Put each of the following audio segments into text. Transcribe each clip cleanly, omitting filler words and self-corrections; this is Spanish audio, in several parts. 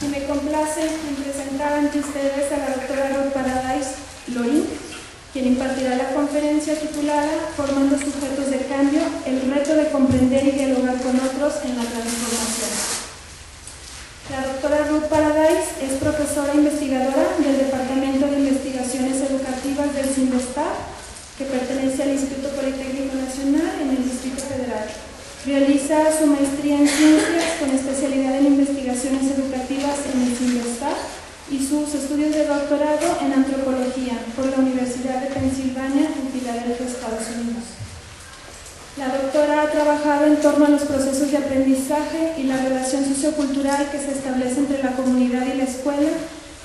Y me complace en presentar ante ustedes a la doctora Ruth Paradise Lorín, quien impartirá la conferencia titulada Formando sujetos de cambio, el reto de comprender y dialogar con otros en la transformación. La doctora Ruth Paradise es profesora investigadora del Departamento de Investigaciones Educativas del CINVESTAB, que pertenece al Instituto Politécnico Nacional en el Distrito Federal. Realiza su maestría en Ciencias con especialidad en Investigaciones Educativas en el CINVESTAB y sus estudios de doctorado en Antropología por la Universidad de Pensilvania en Filadelfia, Estados Unidos. La doctora ha trabajado en torno a los procesos de aprendizaje y la relación sociocultural que se establece entre la comunidad y la escuela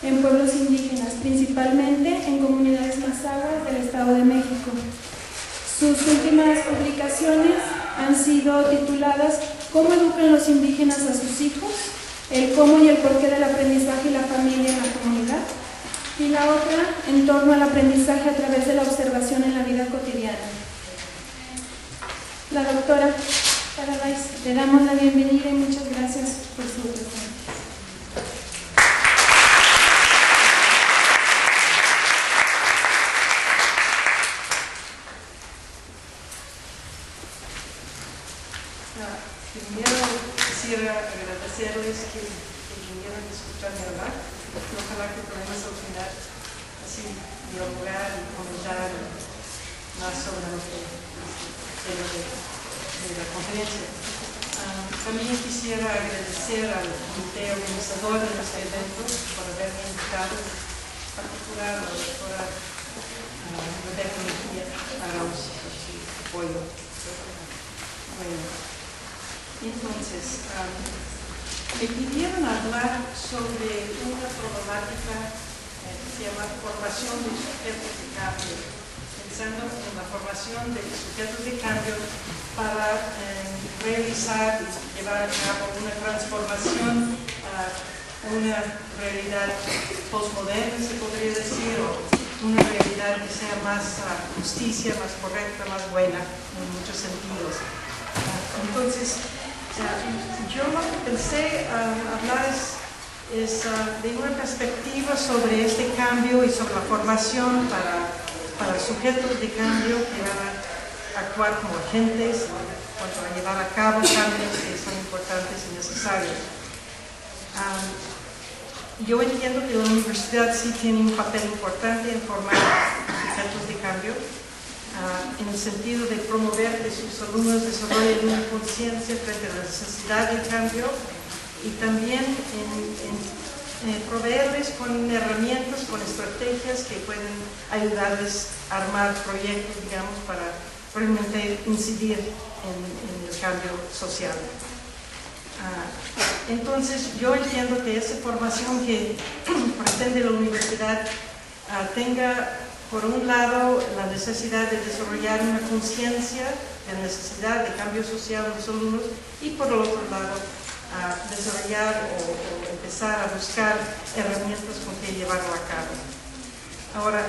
en pueblos indígenas, principalmente en comunidades mazahuas del Estado de México. Sus últimas publicaciones han sido tituladas ¿Cómo educan los indígenas a sus hijos?, el cómo y el porqué del aprendizaje y la familia en la comunidad, y la otra en torno al aprendizaje a través de la observación en la vida cotidiana. La doctora Paradise, le damos la bienvenida y muchas gracias por su presencia. Primero quisiera agradecerles que vinieron a escucharme hablar. Ojalá que podamos al final así dialogar y comentar más sobre lo que de la conferencia. También quisiera agradecer al comité organizador de este evento por haberme invitado, en particular a la doctora Rebeca Mejía Arauz por su apoyo. Bueno, entonces, me pidieron hablar sobre una problemática que se llama formación de sujetos de cambio, pensando en la formación de sujetos de cambio para realizar y llevar a cabo una transformación a una realidad postmoderna, se podría decir, o una realidad que sea más justicia, más correcta, más buena en muchos sentidos. Entonces, yo lo que pensé hablar es de una perspectiva sobre este cambio y sobre la formación para sujetos de cambio que van a actuar como agentes cuanto a llevar a cabo cambios que son importantes y necesarios. Yo entiendo que la universidad sí tiene un papel importante en formar sujetos de cambio, en el sentido de promover que sus alumnos desarrollen una conciencia frente a la necesidad de cambio y también en proveerles con herramientas, con estrategias que pueden ayudarles a armar proyectos, digamos, para realmente incidir en el cambio social. Entonces, yo entiendo que esa formación que pretende la universidad tenga, por un lado, la necesidad de desarrollar una conciencia de la necesidad de cambio social en los alumnos y, por el otro lado, desarrollar o empezar a buscar herramientas con que llevarlo a cabo. Ahora,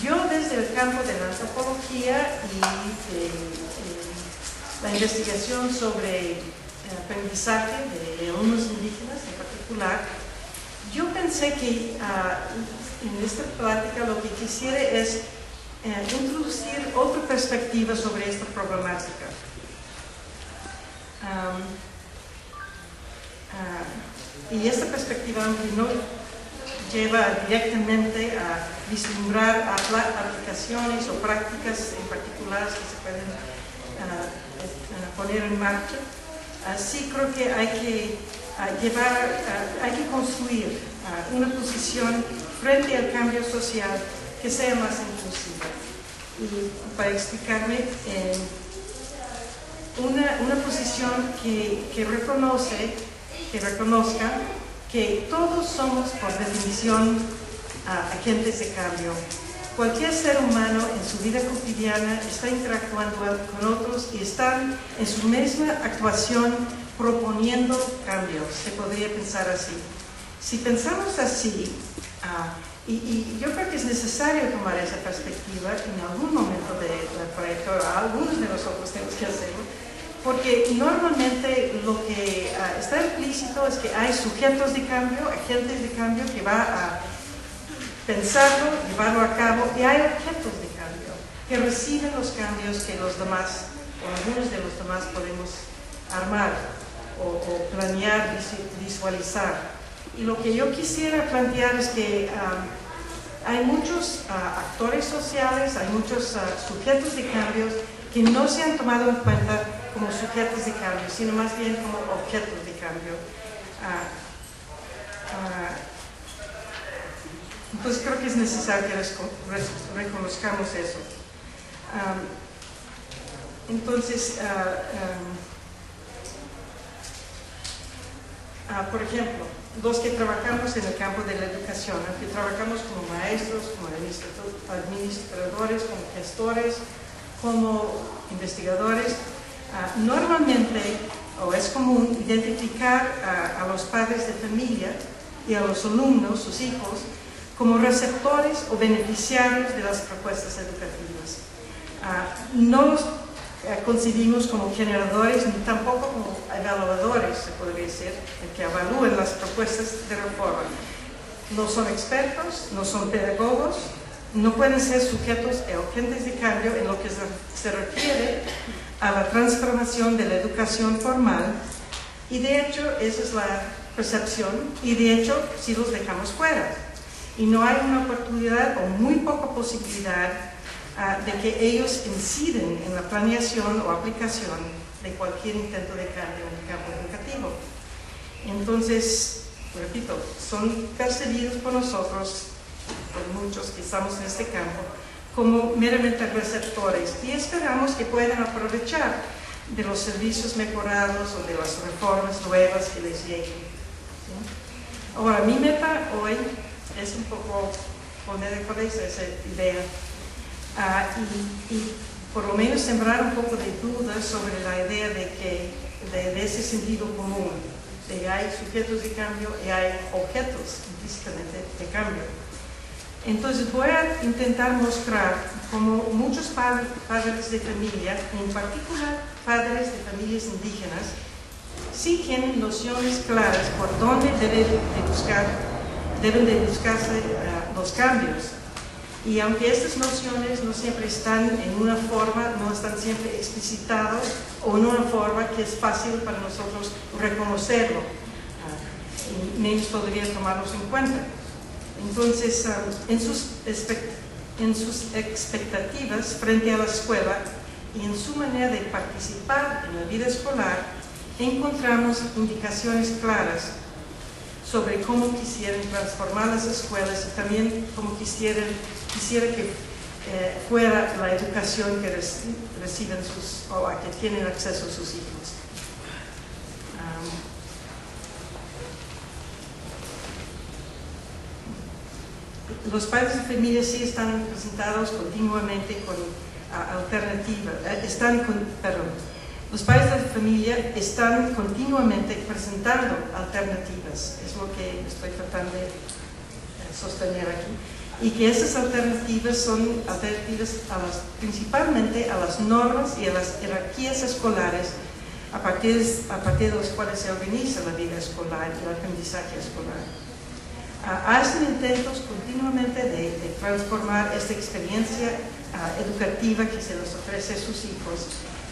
yo desde el campo de la antropología y la investigación sobre aprendizaje de alumnos indígenas en particular, yo pensé que en esta plática lo que quisiera es introducir otra perspectiva sobre esta problemática. Y esta perspectiva, aunque no lleva directamente a vislumbrar aplicaciones o prácticas en particulares que se pueden poner en marcha, sí creo que hay que construir una posición frente al cambio social que sea más inclusiva. Y para explicarme, una posición que reconozca que todos somos, por definición, agentes de cambio. Cualquier ser humano en su vida cotidiana está interactuando con otros y están en su misma actuación proponiendo cambios. Se podría pensar así. Si pensamos así, y yo creo que es necesario tomar esa perspectiva en algún momento de la trayectoria, algunos de nosotros tenemos que hacerlo, porque normalmente lo que está implícito es que hay sujetos de cambio, agentes de cambio que va a pensarlo, llevarlo a cabo, y hay objetos de cambio que reciben los cambios que los demás, o algunos de los demás, podemos armar o planear, visualizar. Y lo que yo quisiera plantear es que hay muchos actores sociales, hay muchos sujetos de cambios que no se han tomado en cuenta como sujetos de cambio, sino más bien como objetos de cambio. Entonces creo que es necesario que reconozcamos eso. Por ejemplo, los que trabajamos en el campo de la educación, los que trabajamos como maestros, como administradores, como gestores, como investigadores, normalmente, o es común, identificar a los padres de familia y a los alumnos, sus hijos, como receptores o beneficiarios de las propuestas educativas. No los concebimos como generadores ni tampoco como evaluadores, se podría decir, en que evalúen las propuestas de reforma. No son expertos, no son pedagogos, no pueden ser sujetos o agentes de cambio en lo que se refiere a la transformación de la educación formal, y de hecho esa es la percepción, y de hecho si los dejamos fuera. Y no hay una oportunidad o muy poca posibilidad de que ellos inciden en la planeación o aplicación de cualquier intento de cambio en el campo educativo. Entonces, repito, son percibidos por nosotros, por muchos que estamos en este campo, como meramente receptores, y esperamos que puedan aprovechar de los servicios mejorados o de las reformas nuevas que les lleguen. ¿Sí? Ahora, mi meta hoy es un poco poner de cabeza esa idea y por lo menos sembrar un poco de dudas sobre la idea de ese sentido común, de que hay sujetos de cambio y hay objetos implícitamente de cambio. Entonces voy a intentar mostrar cómo muchos padres de familia, en particular padres de familias indígenas, sí tienen nociones claras por dónde deben de buscarse los cambios. Y aunque estas nociones no siempre están en una forma, no están siempre explicitados o en una forma que es fácil para nosotros reconocerlo, y menos podría tomarlos en cuenta. Entonces, en sus expectativas frente a la escuela y en su manera de participar en la vida escolar, encontramos indicaciones claras sobre cómo quisieran transformar las escuelas y también cómo quisiera que fuera la educación que reciben o a que tienen acceso sus hijos. Los padres de familia sí están presentados continuamente con alternativas, los padres de familia están continuamente presentando alternativas, es lo que estoy tratando de sostener aquí, y que esas alternativas son alternativas principalmente a las normas y a las jerarquías escolares a partir de las cuales se organiza la vida escolar y el aprendizaje escolar. Hacen intentos continuamente de transformar esta experiencia educativa que se les ofrece a sus hijos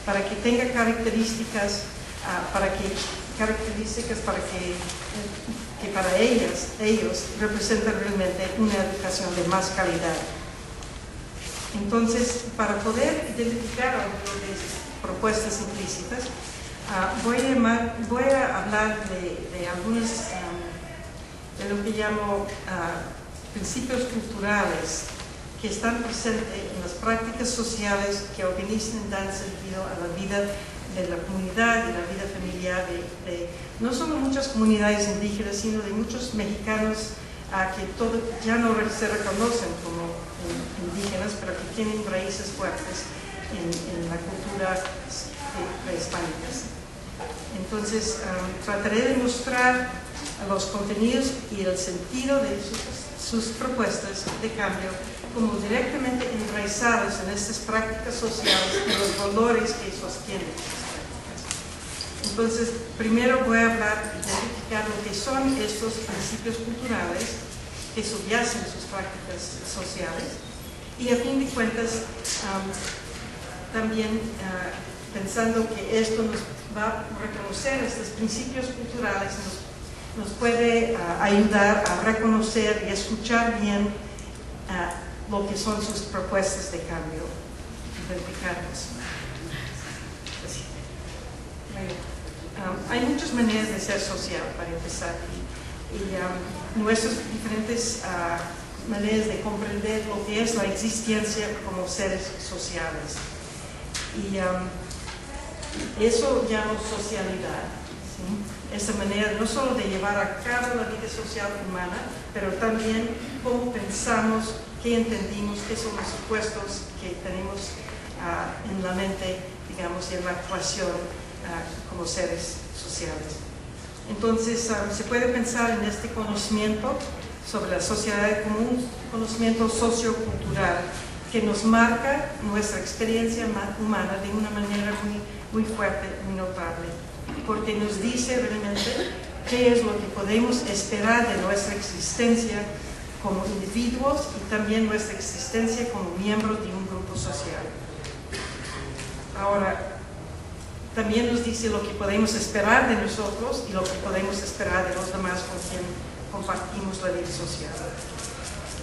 para que tenga características para que para ellos representan realmente una educación de más calidad. Entonces, para poder identificar algunas de esas propuestas implícitas, voy a hablar de algunos de lo que llamo principios culturales que están presentes en las prácticas sociales que organizan y dan sentido a la vida de la comunidad y la vida familiar de no solo muchas comunidades indígenas, sino de muchos mexicanos que ya no se reconocen como indígenas, pero que tienen raíces fuertes en la cultura prehispánica. Entonces, trataré de mostrar los contenidos y el sentido de sus propuestas de cambio como directamente enraizados en estas prácticas sociales y los valores que sostienen estas prácticas. Entonces, primero voy a hablar y identificar lo que son estos principios culturales que subyacen sus prácticas sociales y a fin de cuentas también pensando que esto nos va a reconocer estos principios culturales, nos puede ayudar a reconocer y escuchar bien lo que son sus propuestas de cambio, identificarlas. Hay muchas maneras de ser social, para empezar, y nuestras diferentes maneras de comprender lo que es la existencia como seres sociales. Y eso llamo socialidad, ¿sí? Esa manera no solo de llevar a cabo la vida social humana, pero también cómo pensamos, qué entendimos, qué son los supuestos que tenemos en la mente, digamos, y en la actuación como seres sociales. Entonces, se puede pensar en este conocimiento sobre la sociedad como un conocimiento sociocultural que nos marca nuestra experiencia humana de una manera muy fuerte, muy notable, porque nos dice realmente qué es lo que podemos esperar de nuestra existencia como individuos y también nuestra existencia como miembros de un grupo social. Ahora, también nos dice lo que podemos esperar de nosotros y lo que podemos esperar de los demás con quien compartimos la vida social.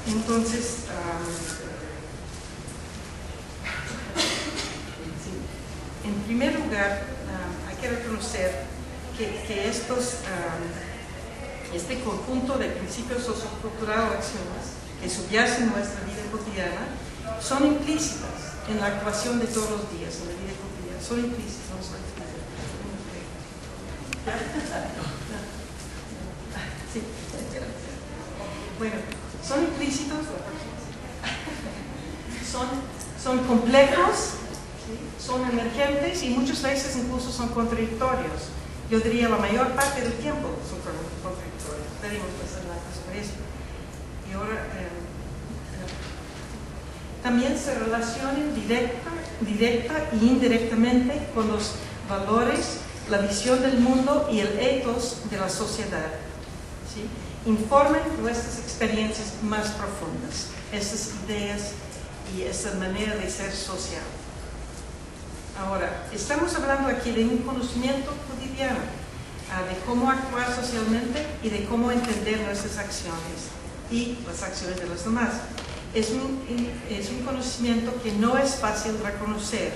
Entonces, en primer lugar, hay que reconocer que este conjunto de principios socioculturales o acciones que subyacen nuestra vida cotidiana son implícitas en la actuación de todos los días, en la vida cotidiana. Son implícitas, no son explícitas. Sí. Bueno, son implícitos, son complejos, ¿sí? Son emergentes y muchas veces incluso son contradictorios. Yo diría la mayor parte del tiempo son contradictorios. Tenemos que hablar sobre eso. Y ahora también se relacionan directa e indirectamente con los valores, la visión del mundo y el ethos de la sociedad, ¿sí? Informan nuestras experiencias más profundas, esas ideas y esa manera de ser social. Ahora, estamos hablando aquí de un conocimiento cotidiano, de cómo actuar socialmente y de cómo entender nuestras acciones y las acciones de los demás. Es un conocimiento que no es fácil reconocer.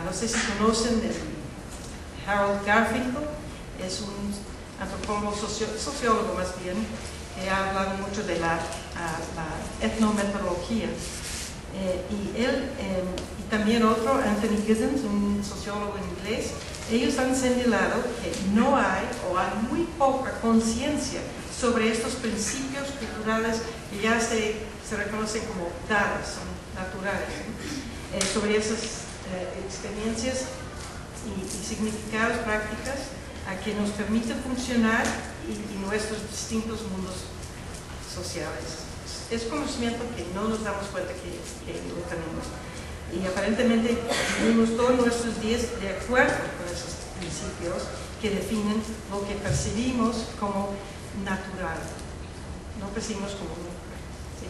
No sé si conocen Harold Garfinkel, es un antropólogo, sociólogo más bien, que ha hablado mucho de la etnometodología. Y él, y también otro, Anthony Giddens, un sociólogo inglés, ellos han señalado que no hay o hay muy poca conciencia sobre estos principios culturales que ya se reconocen como dadas, son naturales, ¿no? Sobre esas experiencias y significados, prácticas que nos permiten funcionar y nuestros distintos mundos sociales. Es conocimiento que no nos damos cuenta que lo tenemos. Y aparentemente vivimos todos nuestros días de acuerdo con esos principios que definen lo que percibimos como natural. No percibimos como natural. ¿Sí?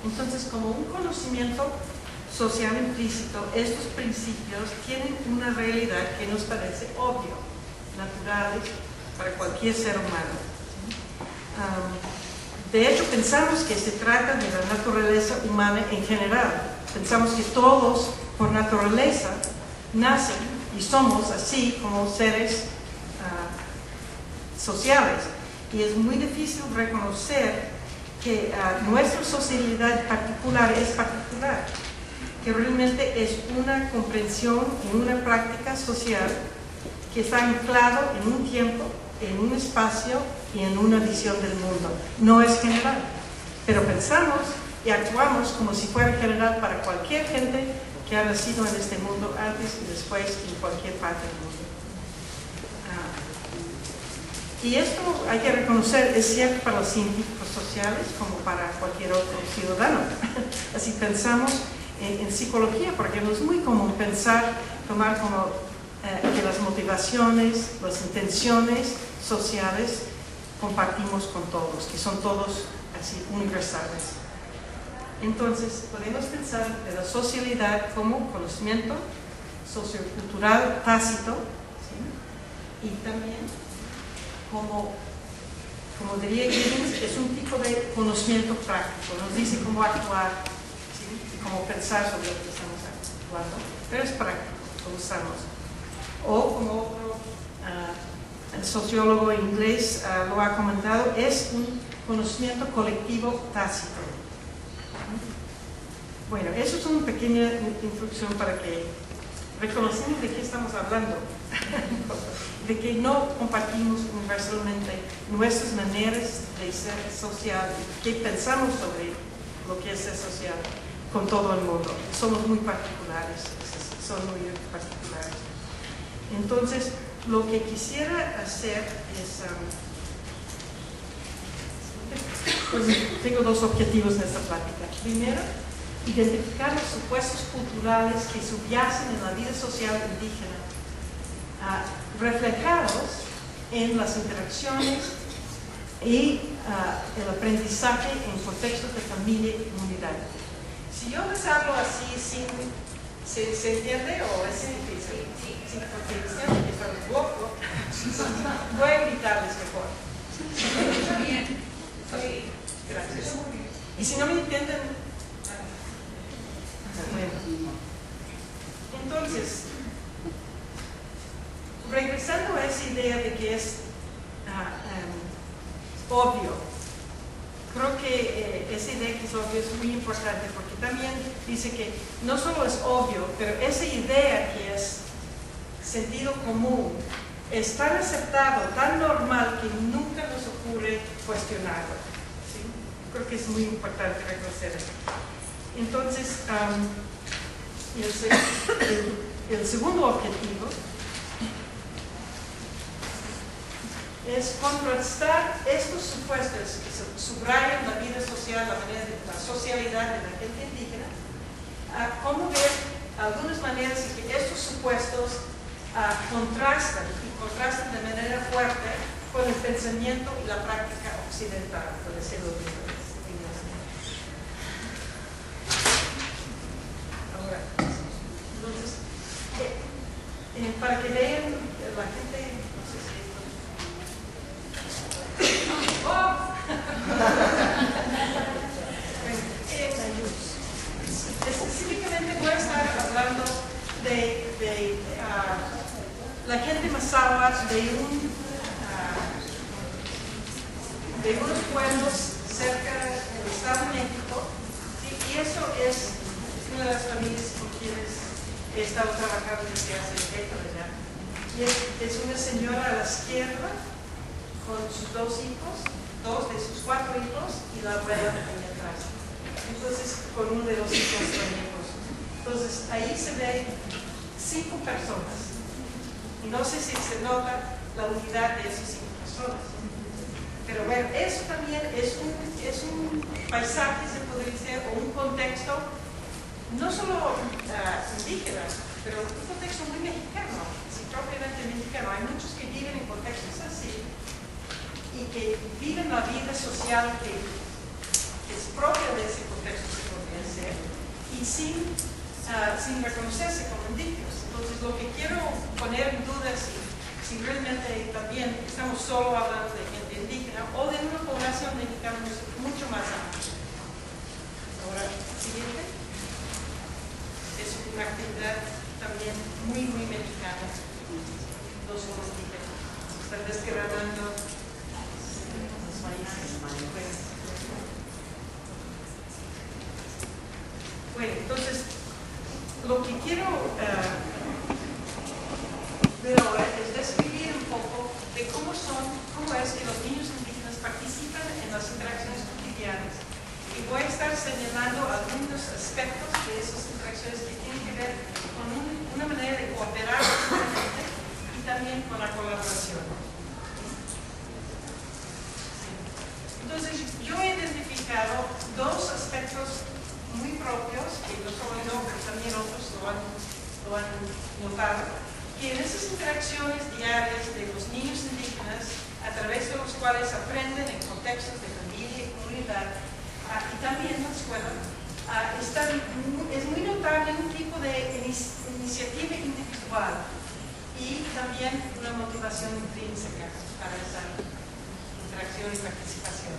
Entonces, como un conocimiento social implícito, estos principios tienen una realidad que nos parece obvio, naturales para cualquier ser humano. De hecho, pensamos que se trata de la naturaleza humana en general. Pensamos que todos, por naturaleza, nacen y somos así como seres sociales. Y es muy difícil reconocer que nuestra sociedad particular es particular, que realmente es una comprensión y una práctica social que está anclado en un tiempo, en un espacio y en una visión del mundo. No es general, pero pensamos y actuamos como si fuera general para cualquier gente que ha nacido en este mundo antes y después en cualquier parte del mundo. Y esto hay que reconocer, es cierto para los científicos sociales como para cualquier otro ciudadano. Así pensamos en psicología, por ejemplo, es muy común tomar como que las motivaciones, las intenciones sociales compartimos con todos, que son todos así universales. Entonces, podemos pensar de la socialidad como conocimiento sociocultural tácito, ¿sí? Y también como diría Giddens, es un tipo de conocimiento práctico, nos dice cómo actuar, ¿sí? Y cómo pensar sobre lo que estamos actuando, pero es práctico, lo usamos. O como otro el sociólogo inglés lo ha comentado, es un conocimiento colectivo tácito. Bueno, eso es una pequeña introducción para que reconocemos de qué estamos hablando, de que no compartimos universalmente nuestras maneras de ser social, qué pensamos sobre lo que es ser social con todo el mundo. Somos muy particulares, son muy particulares. Entonces, lo que quisiera hacer es, pues, tengo dos objetivos en esta plática. Primero, identificar los supuestos culturales que subyacen en la vida social indígena, reflejados en las interacciones y el aprendizaje en contextos de familia y comunidad. Si yo les hablo así, ¿se entiende o es difícil? Sí, porque siempre que estamos locos, voy a gritarles mejor. Está bien. Sí, gracias. Y si no me entienden, bueno. Entonces, regresando a esa idea de que es obvio, creo que esa idea que es obvio es muy importante, porque también dice que no solo es obvio, pero esa idea que es sentido común es tan aceptado, tan normal, que nunca nos ocurre cuestionarlo, ¿sí? Creo que es muy importante reconocer esto. Entonces, el segundo objetivo es contrastar estos supuestos que subrayan la vida social, la manera de la socialidad de la gente indígena, a cómo ver algunas maneras en que estos supuestos contrastan de manera fuerte con el pensamiento y la práctica occidental, por decirlo de alguna manera. Ahora, entonces, para que vean la gente, no sé si específicamente voy a estar hablando de la gente Mazahua de unos pueblos cerca del Estado de México, ¿sí? Y eso es una de las familias con quienes he estado trabajando desde hace décadas ya. Y es una señora a la izquierda con sus dos de sus 4 hijos y la abuela ahí atrás. Entonces, con uno de los hijos también. Entonces, ahí se ven 5 personas. Y no sé si se nota la unidad de esas 5 personas. Pero bueno, eso también es un paisaje, se podría decir, o un contexto, no solo indígena, pero un contexto muy mexicano, sí, propiamente mexicano. Hay muchos que viven en contextos así y que viven la vida social que es propia de ese contexto, se podría decir, y sin reconocerse como indígenas. Entonces, lo que quiero poner en duda es si realmente también estamos solo hablando de gente indígena o de una población mexicana mucho más amplia. Ahora, siguiente. Es una actividad también muy, muy mexicana. No solo indígenas. Están desgranando los países. Bueno, entonces, lo que quiero ver ahora es describir un poco de cómo es que los niños indígenas participan en las interacciones cotidianas. Y voy a estar señalando algunos aspectos de esas interacciones que tienen que ver con una manera de cooperar y también con la colaboración. Entonces, yo he identificado 2 aspectos muy propios, que no solo yo lo han notado, que en esas interacciones diarias de los niños indígenas, a través de los cuales aprenden en contextos de familia y comunidad, y también en la escuela, es muy notable un tipo de iniciativa individual y también una motivación intrínseca para esa interacción y participación.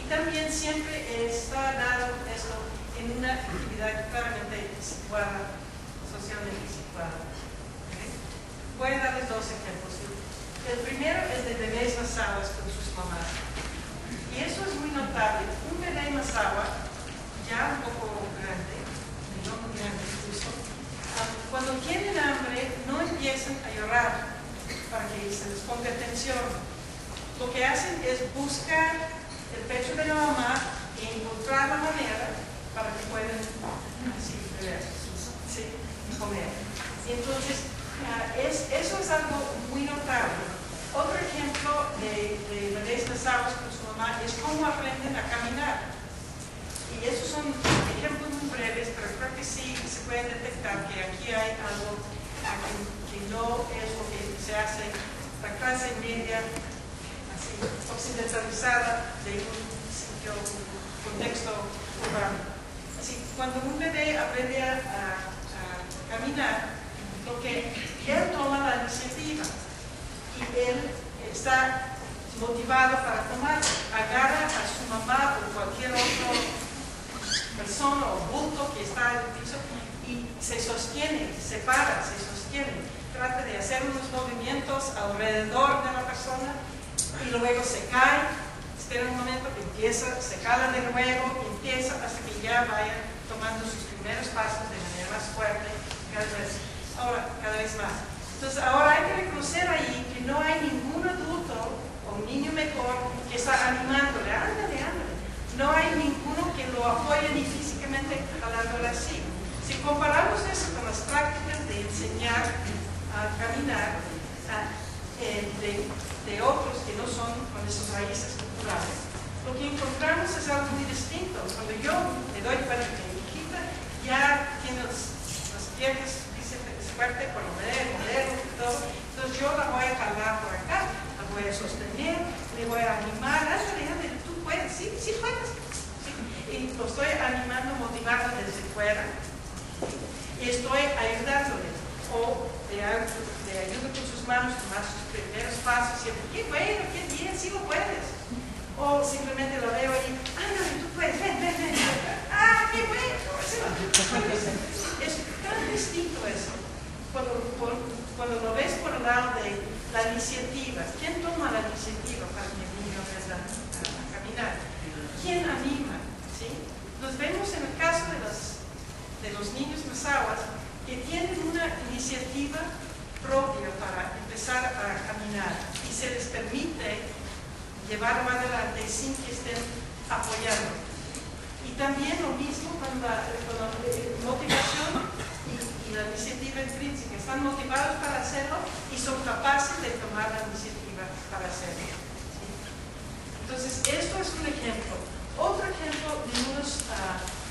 Y también siempre está dado esto en una actividad claramente situada, socialmente situada. ¿Okay? Voy a darles dos ejemplos. El primero es de bebés nasadas con sus mamás. Y eso es muy notable. Un bebé mazahua, ya un poco grande, no muy grande incluso, cuando tienen hambre no empiezan a llorar para que se les ponga atención. Lo que hacen es buscar el pecho de la mamá e encontrar la manera para que puedan así beber, sí, comer. Y entonces, eso es algo muy notable. Otro ejemplo de bebés nasados con su mamá es cómo aprenden a caminar. Y esos son ejemplos muy breves, pero creo que sí se puede detectar que aquí hay algo que no es lo que se hace la clase media así occidentalizada de un sitio, un contexto urbano. Así, cuando un bebé aprende a caminar, lo que él toma la iniciativa y él está motivado para tomar, agarra a su mamá o cualquier otra persona o bulto que está en el piso y se sostiene, se para, se sostiene, trata de hacer unos movimientos alrededor de la persona y luego se cae, espera un momento, empieza, se cala de nuevo, empieza hasta que ya vaya tomando sus primeros pasos de manera más fuerte cada vez más. Entonces ahora hay que reconocer ahí que no hay ningún adulto o un niño mejor que está animándole, ándale, ándale. No hay ninguno que lo apoye ni físicamente jalándole así. Si comparamos eso con las prácticas de enseñar a caminar de otros que no son con esas raíces culturales, lo que encontramos es algo muy distinto. Cuando yo me doy cuenta que mi hijita ya tiene las piernas, dice, es fuerte por lo modelo y todo, entonces yo la voy a jalar por acá, la voy a sostener, le voy a animar, ándale, tú puedes, sí puedes. Sí. Y lo estoy animando, motivando desde fuera. Y estoy ayudándole. O le ayudo con sus manos a tomar sus primeros pasos. Siempre, qué bueno, qué bien, sí lo puedes. O simplemente lo veo ahí, ándale, tú puedes, ven. Ah, qué bueno. Es tan distinto eso. Cuando lo ves por el lado de la iniciativa, ¿quién toma la iniciativa para que el niño aprenda a caminar? ¿Quién anima? ¿Sí? Nos vemos en el caso de los niños mazahuas que tienen una iniciativa propia para empezar a caminar y se les permite llevarlo adelante sin que estén apoyando. Y también lo mismo con la motivación y la iniciativa intrínseca. Están motivados para hacerlo y son capaces de tomar la iniciativa para hacerlo. ¿Sí? Entonces, esto es un ejemplo. Otro ejemplo de unos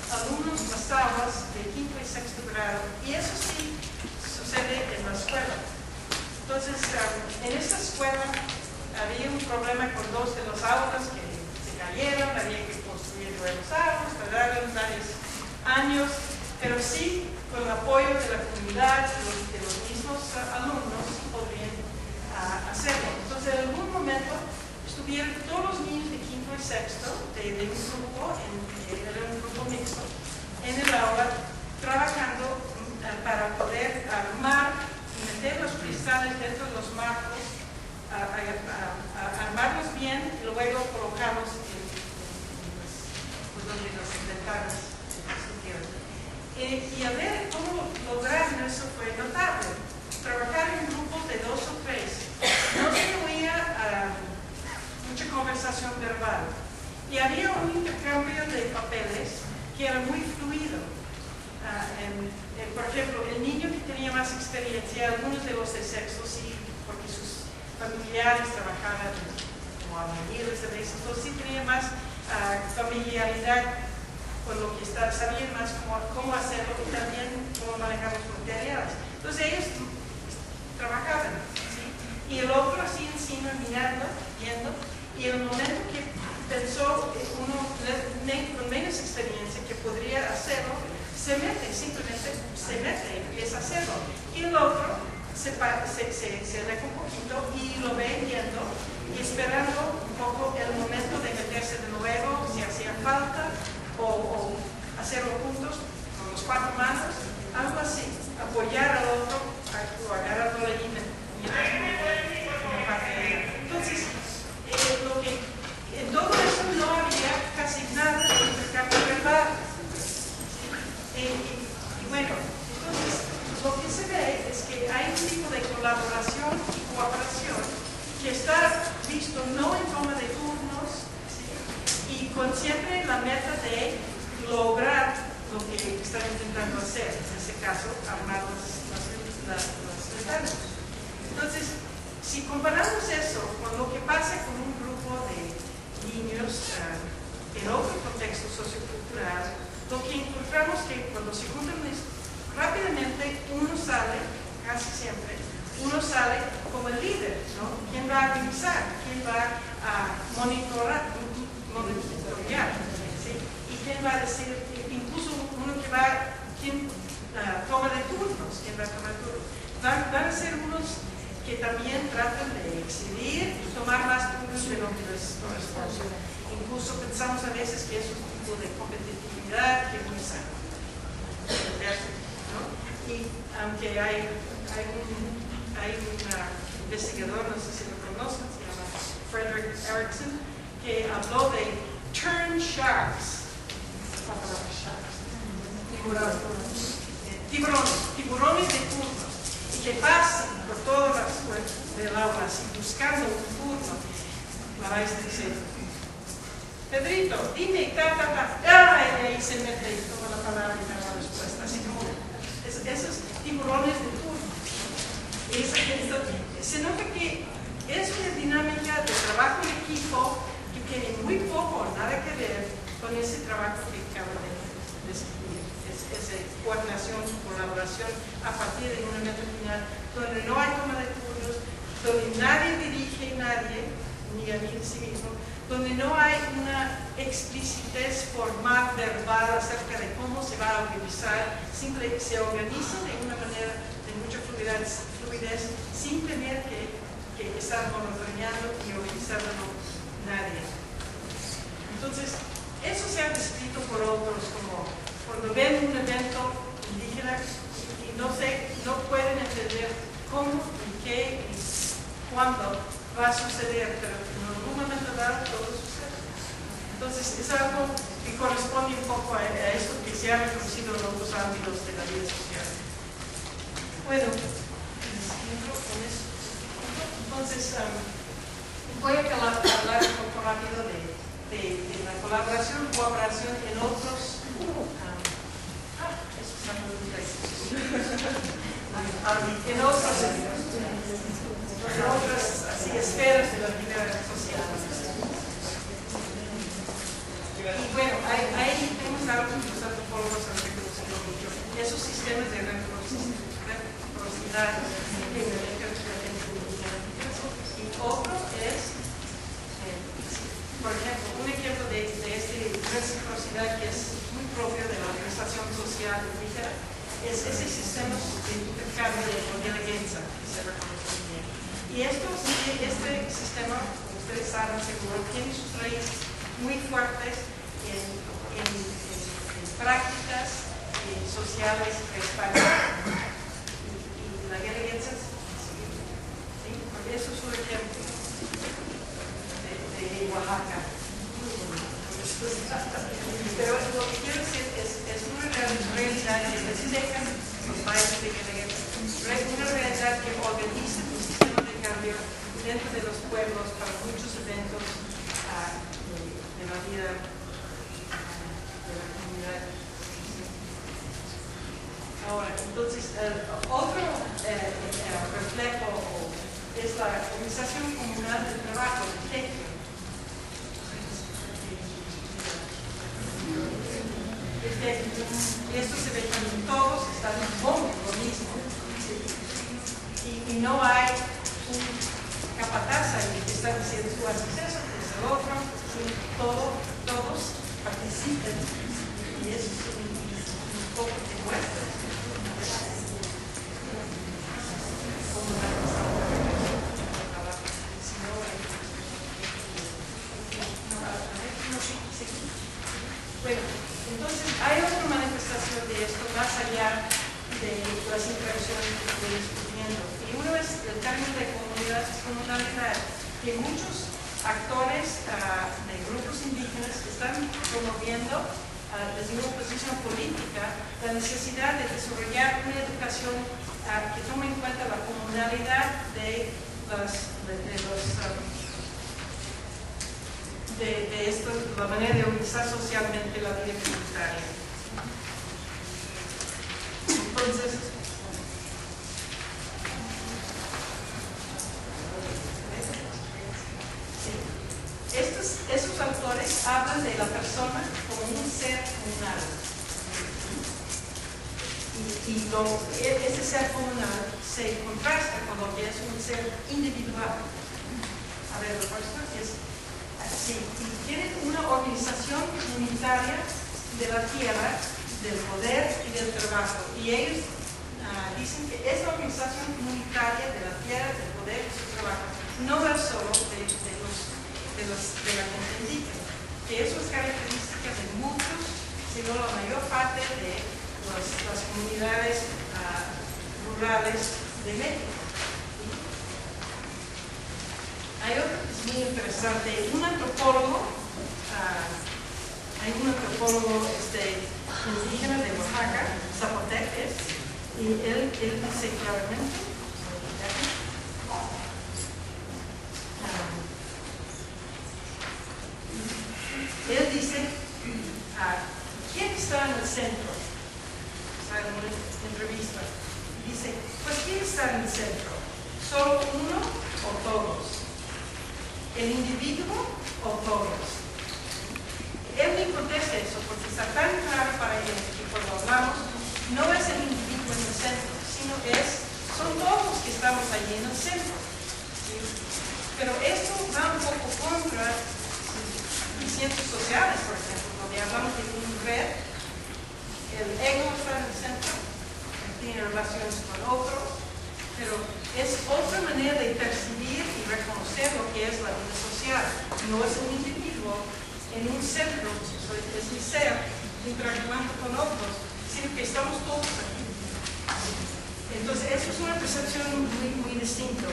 alumnos mazahuas de 5º y 6º grado, y eso sí sucede en la escuela. Entonces, en esta escuela había un problema con 2 de los aulas que se cayeron, había que construir nuevos aulas, tardaron varios años, pero sí con el apoyo de la comunidad, de los mismos alumnos, podrían hacerlo. Entonces, en algún momento estuvieron todos los niños de 5º y 6º de un grupo, era un grupo mixto, en el aula, trabajando para poder armar y meter los cristales dentro de los marcos, armarlos bien y luego colocarlos donde los ventanas estuvieron. Y a ver cómo lograron eso fue notable. Trabajar en grupos de 2 o 3. No se oía mucha conversación verbal. Y había un intercambio de papeles que era muy fluido. Por ejemplo, el niño que tenía más experiencia, algunos de los de sexto sí, porque sus familiares trabajaban como albañiles de veces, entonces sí tenía más familiaridad con lo que sabían más cómo hacerlo y también cómo manejar los materiales. Entonces ellos trabajaban, ¿sí? Y el otro así encima mirando, viendo, y en el momento que pensó uno con menos experiencia que podría hacerlo, simplemente se mete y empieza a hacerlo. Y el otro se aleja un poquito y lo ve viendo y esperando un poco el momento de meterse de nuevo, si hacía falta, o hacerlo juntos, con los 4 manos, algo así, apoyar al otro, o agarrarlo allí una parte de él. Entonces, en todo eso no había casi nada de intercambio verbal. Y bueno, entonces, lo que se ve es que hay un tipo de colaboración y cooperación que está visto no en forma de turnos, ¿sí? Y con siempre la meta de lograr lo que están intentando hacer, en este caso, armar las ventanas. Entonces, si comparamos eso con lo que pasa con un grupo de niños en otro contexto sociocultural, lo que encontramos que cuando se juntan rápidamente uno sale, casi siempre, uno sale como el líder, ¿no? ¿Quién va a revisar? ¿Quién va a monitorear? ¿Sí? ¿Y quién va a decir? Incluso uno que va, ¿quién toma de turnos? ¿Quién va a tomar turnos? Van a ser unos que también tratan de excedir y tomar más turnos de lo que les corresponde. Incluso pensamos a veces que es un tipo de competitividad que es muy sano, ¿no? Y aunque hay un investigador, no sé si lo conocen, se llama Frederick Erickson, que habló de turn sharks, tiburones de turnos, y que pasan por todas las puertas del agua así, buscando un turno. La maestra dice: Pedrito, dime, y ahí se mete y toma la palabra y da la respuesta, así como esos tiburones de turno. Se nota que es una dinámica de trabajo en equipo que tiene muy poco, nada que ver con ese trabajo que acabo de describir. Esa coordinación, colaboración a partir de una meta final, donde no hay toma de turnos, donde nadie dirige a nadie, ni a sí mismo, donde no hay una explicitez formal, verbal acerca de cómo se va a organizar, simplemente se organiza de una manera de mucha fluidez sin tener que estar monitoreando y organizándolo nadie. Entonces, eso se ha descrito por otros como cuando ven un evento indígena y no pueden entender cómo y qué y cuándo va a suceder, pero en algún momento dado todo sucede. Entonces, es algo que corresponde un poco a esto que se ha reconocido en otros ámbitos de la vida social. Bueno, entonces voy a hablar un poco rápido de la colaboración y cooperación en otros en otras así, esferas de la vida social. Y bueno, ahí tenemos algo que los antropólogos han reconocido mucho, esos sistemas de reciprocidad que y otro es, por ejemplo, un ejemplo de esta reciprocidad que es muy propio de la organización social indígena, es ese sistema de intercambio de inteligencia que se reconoce bien. Y este sistema, como ustedes saben seguro, tiene sus raíces muy fuertes en prácticas sociales de España. Y la inteligencia, ¿sí? Porque eso es un ejemplo de Oaxaca. Pero lo que quiero decir es una realidad que refleja los países de inteligencia, una realidad que organiza un sistema de cambio dentro de los pueblos para muchos eventos de la vida de la comunidad. Ahora, entonces, otro reflejo es la organización comunal del trabajo, el TECO. arquitectos, y esto se ve cuando todos están en lo mismo, y no hay un capataz ahí que está diciendo tú haces eso, tú haces el otro, todos participan, y eso es un poco de muestra como la Bueno, entonces hay otra manifestación de esto más allá de las interacciones que estoy discutiendo. Y uno es el término de comunalidad, que muchos actores de grupos indígenas están promoviendo desde una posición política la necesidad de desarrollar una educación que tome en cuenta la comunalidad de esto, la manera de organizar socialmente la vida comunitaria. Entonces, esos autores hablan de la persona como un ser comunal. Y ese ser comunal se contrasta con lo que es un ser individual. A ver, la próxima es... Sí, tienen una organización comunitaria de la tierra, del poder y del trabajo. Y ellos dicen que esa organización comunitaria de la tierra, del poder y su trabajo no es solo de la gente indígena, que eso es característica de muchos, sino la mayor parte de las comunidades rurales de México. Hay otro que es muy interesante, un antropólogo indígena de Oaxaca, Zapotec, y él dice claramente, él dice, ¿quién está en el centro? Está en una entrevista, dice, pues ¿quién está en el centro? ¿Solo uno o todos? ¿El individuo o todos? Él me contesta eso porque está tan claro para él que cuando hablamos no es el individuo en el centro, sino son todos los que estamos allí en el centro. ¿Sí? Pero esto va un poco contra ciencias sociales, por ejemplo, donde hablamos de un red, el ego está en el centro, tiene relaciones con otros, pero es otra manera de percibir y reconocer lo que es la vida social. No es un individuo en un centro, es mi ser, interactuando con otros, sino que estamos todos aquí. Entonces, eso es una percepción muy distinta.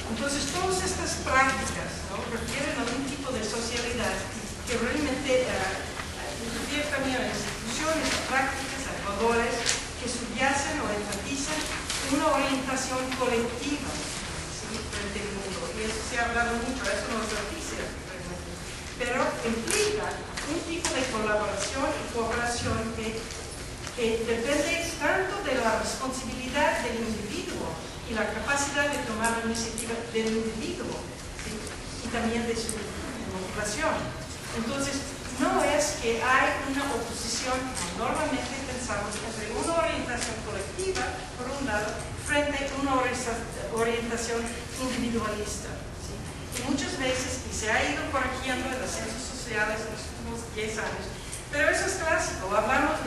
Entonces, todas estas prácticas, ¿no?, refieren a un tipo de socialidad que realmente refiere también a instituciones, a prácticas, a valores que subyacen o enfatizan una orientación colectiva, ¿sí?, frente al mundo. Y eso se ha hablado mucho, eso no es noticia, pero implica un tipo de colaboración y cooperación que depende tanto de la responsabilidad del individuo y la capacidad de tomar la iniciativa del individuo, ¿sí?, y también de su motivación. Entonces, no es que hay una oposición, normalmente pensamos, entre una orientación colectiva, por un lado, frente a una orientación individualista. ¿Sí? Y muchas veces, y se ha ido corrigiendo en las ciencias sociales en los últimos 10 años, pero eso es clásico. Hablamos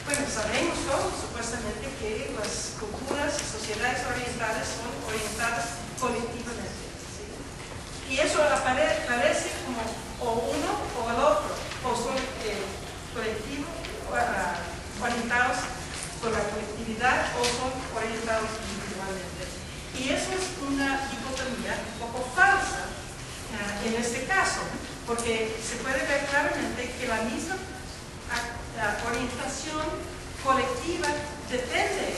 bueno, sabemos todos supuestamente que las culturas y sociedades orientales son orientadas colectivamente. ¿Sí? Y eso parece como o uno o el otro, o son colectivos orientados por la colectividad o son orientados individualmente. Y eso es una dicotomía un poco falsa en este caso, porque se puede ver claramente que la misma orientación colectiva depende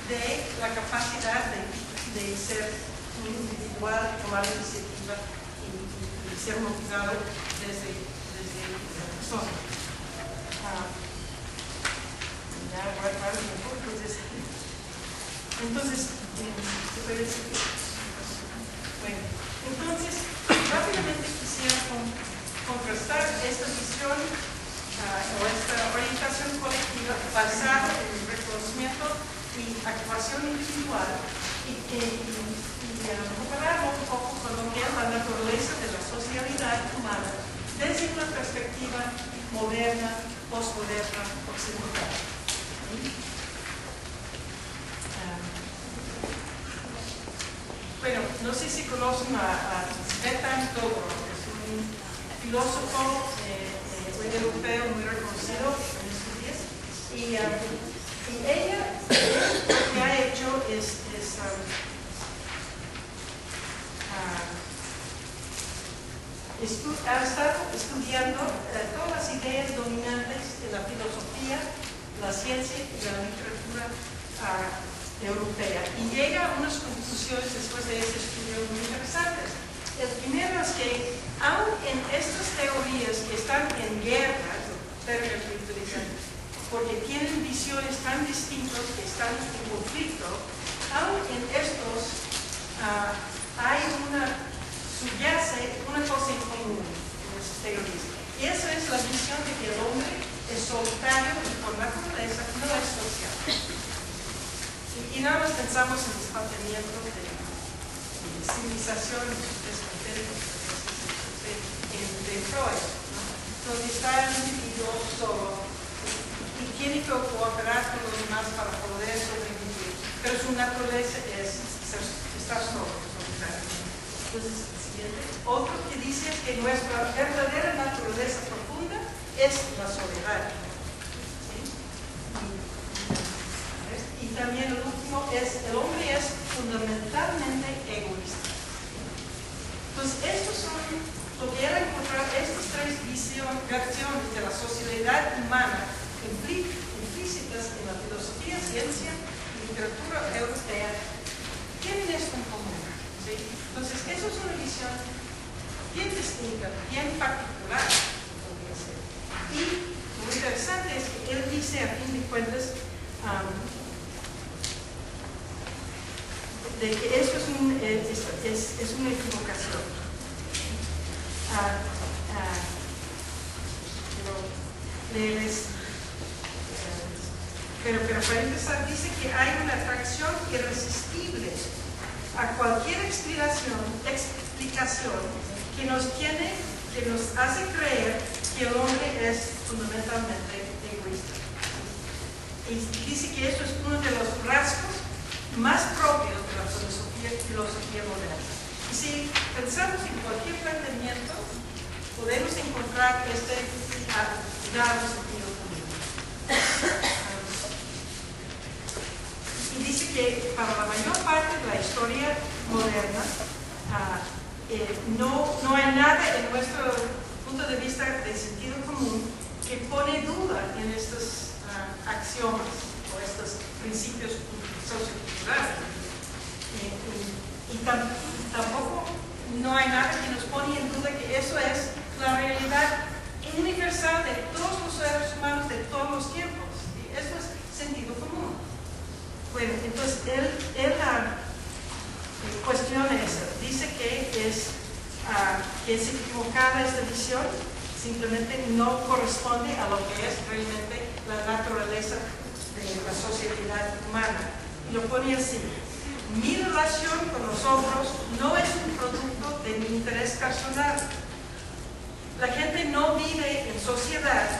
de la capacidad de ser individual, tomar iniciativa y ser motivado desde la persona. Entonces, ¿se puede decir? Bueno, entonces, rápidamente quisiera contrastar esta visión o esta orientación colectiva basada en el reconocimiento y actuación individual y compararlo un poco con lo que es la naturaleza de la socialidad humana desde una perspectiva moderna, postmoderna, occidental. Bueno, no sé si conocen a Tsvetan Dobrov, es un filósofo europeo muy reconocido en estos días, y ella lo que ha hecho ha estado estudiando todas las ideas dominantes de la filosofía, la ciencia y la literatura europea, y llega a unas conclusiones después de ese estudio muy interesantes. El primero es que, aun en estas teorías que están en guerra, términos que utilizan, porque tienen visiones tan distintas que están en conflicto, aun en estos subyace una cosa en común en esas teorías. Y esa es la visión de que el hombre es solitario y por naturaleza no es social. Y nada más pensamos en el desplazamiento de civilización de Freud, ¿no? Donde está el individuo solo y tiene que cooperar con los demás para poder sobrevivir, pero su naturaleza es estar solo, solitario. Entonces, siguiente. Otro que dice que nuestra verdadera naturaleza profunda es la soledad. ¿Sí? Y también el último es, el hombre es fundamentalmente egoísta. Entonces, estos son lo que era encontrar estas tres versiones de la sociedad humana implícitas en la filosofía, ciencia y literatura europea, tienen esto en común. ¿Sí? Entonces, eso es una visión bien distinta, bien particular, podría ser. Y lo interesante es que él dice, a fin de cuentas, de que esto es una equivocación. Pero para empezar, dice que hay una atracción irresistible a cualquier explicación que nos hace creer que el hombre es fundamentalmente egoísta. Y dice que esto es uno de los rasgos más propios de la filosofía moderna. Y si pensamos en cualquier planteamiento, podemos encontrar este dado sentido común. Y dice que para la mayor parte de la historia moderna no hay nada en nuestro punto de vista de sentido común que pone duda en estos axiomas o estos principios socioculturales. Y tampoco no hay nada que nos pone en duda que eso es la realidad universal de todos los seres humanos de todos los tiempos. Y eso es sentido común. Bueno, entonces él cuestiona eso. Dice que es equivocada esta visión, simplemente no corresponde a lo que es realmente la naturaleza de la sociedad humana. Y lo pone así: mi relación con los otros no es un producto de mi interés personal. La gente no vive en sociedad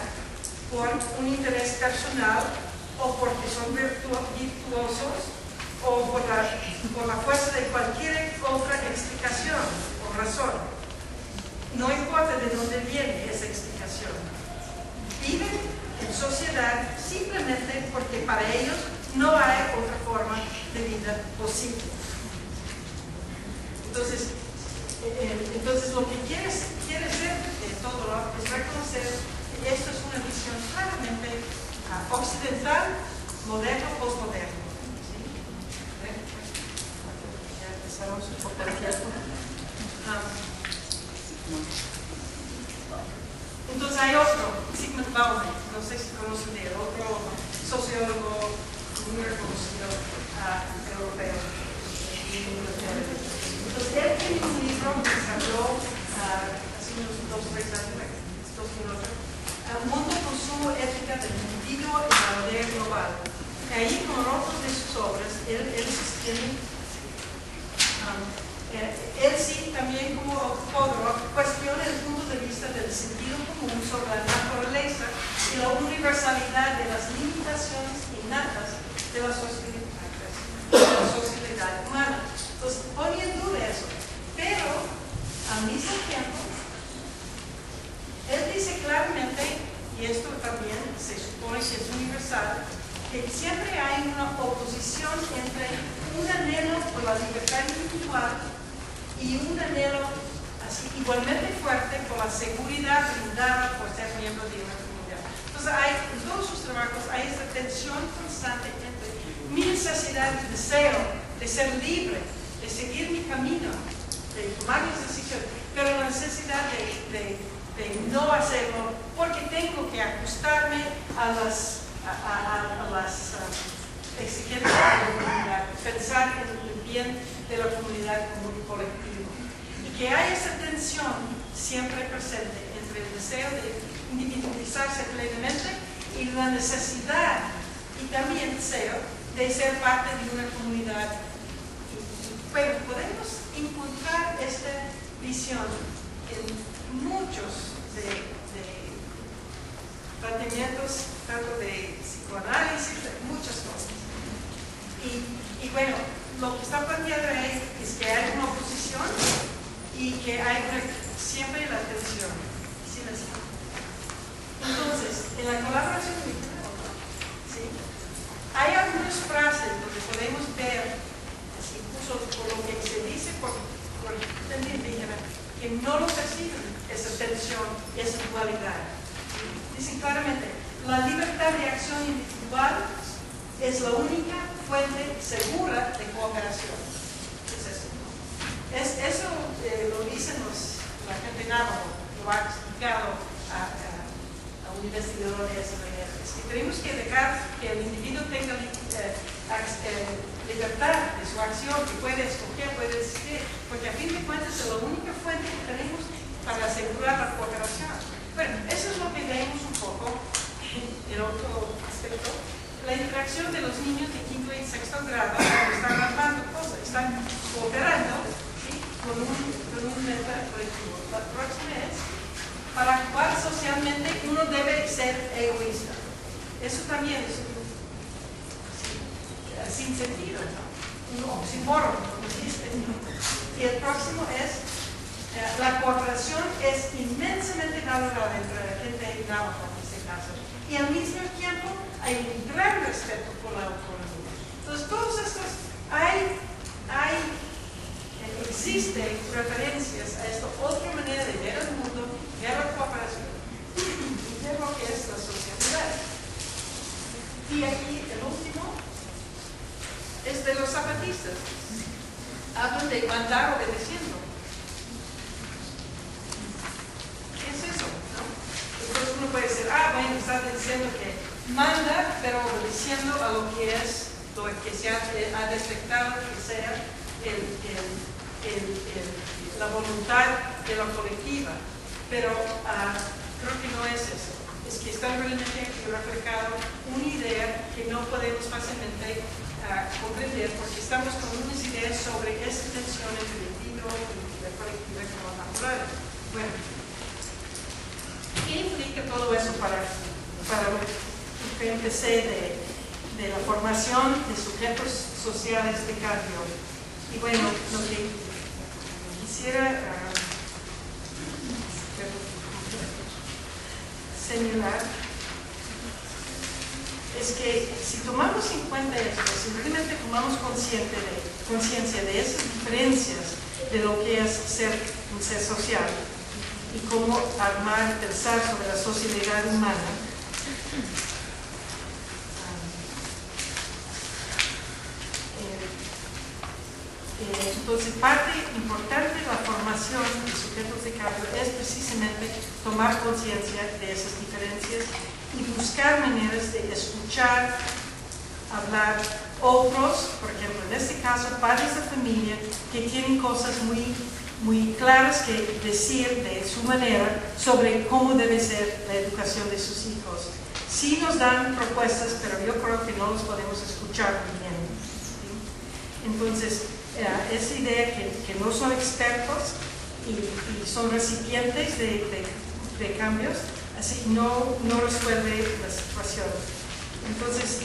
por un interés personal o porque son virtuosos o por la fuerza de cualquier otra explicación o razón. No importa de dónde viene esa explicación. Viven en sociedad simplemente porque para ellos no hay otra forma de vida posible. Entonces lo que quiere ser todo es reconocer que esto es una visión claramente occidental, moderno, postmoderno. ¿Sí? Ya empezamos un poco el tiempo. Entonces hay otro, Zygmunt Bauman, no sé si conocen de él, otro sociólogo muy reconocido europeo. Entonces él tiene un libro que salió hace unos 2 o 3 años, Mundo, consumo, ética del individuo y la aldea global. Y ahí, con otras de sus obras, él sostiene, él sí, también como autor, cuestiona el punto de vista del sentido común sobre la naturaleza y la universalidad de las limitaciones innatas de la sociedad humana. Entonces, pone en duda eso, pero al mismo tiempo, él dice claramente, y esto también se supone que es universal, que siempre hay una oposición entre un anhelo por la libertad individual y un anhelo así igualmente fuerte por la seguridad brindada por ser miembro de una comunidad. Entonces, en todos sus trabajos hay esta tensión constante entre mi necesidad y deseo de ser libre, de seguir mi camino, de tomar mis decisiones, pero la necesidad de no hacerlo porque tengo que ajustarme a las exigencias de la comunidad, pensar en el bien de la comunidad como un colectivo. Y que hay esa tensión siempre presente entre el deseo de individualizarse plenamente y la necesidad y también deseo de ser parte de una comunidad. Bueno, podemos encontrar esta visión en muchos de planteamientos, tanto de psicoanálisis, de muchas cosas. Y bueno, lo que está planteado ahí es que hay una oposición y que hay siempre la tensión. ¿Sí? Entonces, en la colaboración ¿sí? Hay algunas frases donde podemos ver, incluso por lo que se dice por gente indígena, que no lo perciben, esa tensión, esa dualidad. Dicen claramente, la libertad de acción individual es la única fuente segura de cooperación. Eso lo dicen la gente navajo, lo ha explicado a investigadores. Es que tenemos que dejar que el individuo tenga libertad de su acción, que puede escoger, puede decidir, porque a fin de cuentas es la única fuente que tenemos para asegurar la cooperación. Bueno, eso es lo que vemos un poco en otro aspecto. La interacción de los niños de quinto y sexto grado cuando están armando cosas, están cooperando, ¿sí? con un meta colectivo. La próxima es, para actuar socialmente uno debe ser egoísta. Eso también es sin sentido, ¿no? Un oxímoron, como dijiste. Y el próximo es, la cooperación es inmensamente valorada entre la gente navajo en este caso. Y al mismo tiempo hay un gran respeto por la autonomía. Entonces, todos estos, existen referencias a esta otra manera de ver el mundo, ver la cooperación y ver lo que es la sociedad. Y aquí el último es de los zapatistas. Hablan de mandar obedeciendo. ¿Qué es eso? ¿No? Entonces uno puede decir, bueno, está diciendo que manda, pero obedeciendo a lo que es, lo que se ha detectado que sea la voluntad de la colectiva. Pero creo que no es eso. Es que está realmente reflejado una idea que no podemos fácilmente comprender porque estamos con unas ideas sobre esa tensión entre el individuo y la colectiva como natural. Bueno, ¿qué implica todo eso para el PNPC de la formación de sujetos sociales de cambio? Y bueno, lo que quisiera señalar es que si tomamos en cuenta esto, si realmente tomamos conciencia de esas diferencias de lo que es un ser social y cómo armar y pensar sobre la sociedad humana, entonces parte importante de la formación de sujetos de cambio es precisamente tomar conciencia de esas diferencias y buscar maneras de escuchar, hablar otros, por ejemplo, en este caso, padres de familia que tienen cosas muy muy claras que decir de su manera sobre cómo debe ser la educación de sus hijos. Sí nos dan propuestas, pero yo creo que no los podemos escuchar bien, ¿sí? Entonces, esa idea que no son expertos y son recipientes de cambios, así no resuelve la situación. Entonces,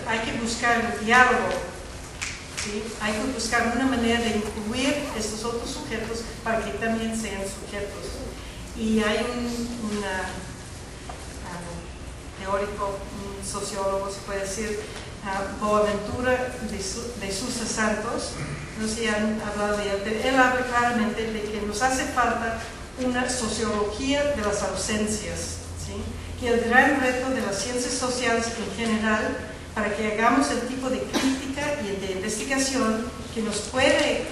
hay que buscar un diálogo, ¿sí? Hay que buscar una manera de incluir estos otros sujetos para que también sean sujetos. Y hay un teórico, un sociólogo, se puede decir, Boaventura de Sousa Santos, no sé si han hablado de él, pero él habla claramente de que nos hace falta una sociología de las ausencias, ¿sí? Que el gran reto de las ciencias sociales en general, para que hagamos el tipo de crítica y de investigación que nos puede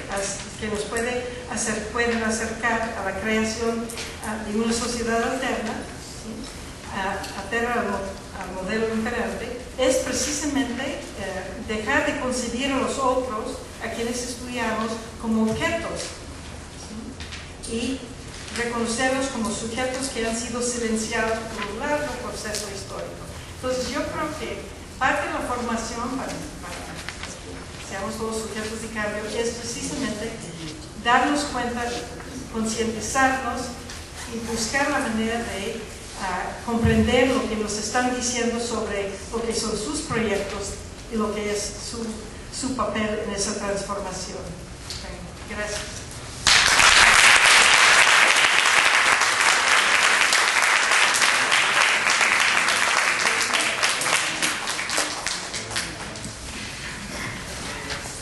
acercar a la creación de una sociedad alterna, ¿sí? Alterna al modelo imperante, es precisamente dejar de concebir a los otros, a quienes estudiamos, como objetos, ¿sí? Y reconocerlos como sujetos que han sido silenciados por un largo proceso histórico. Entonces yo creo que parte de la formación para que seamos todos sujetos de cambio es precisamente darnos cuenta, concientizarnos y buscar la manera de comprender lo que nos están diciendo sobre lo que son sus proyectos y lo que es su papel en esa transformación. Gracias.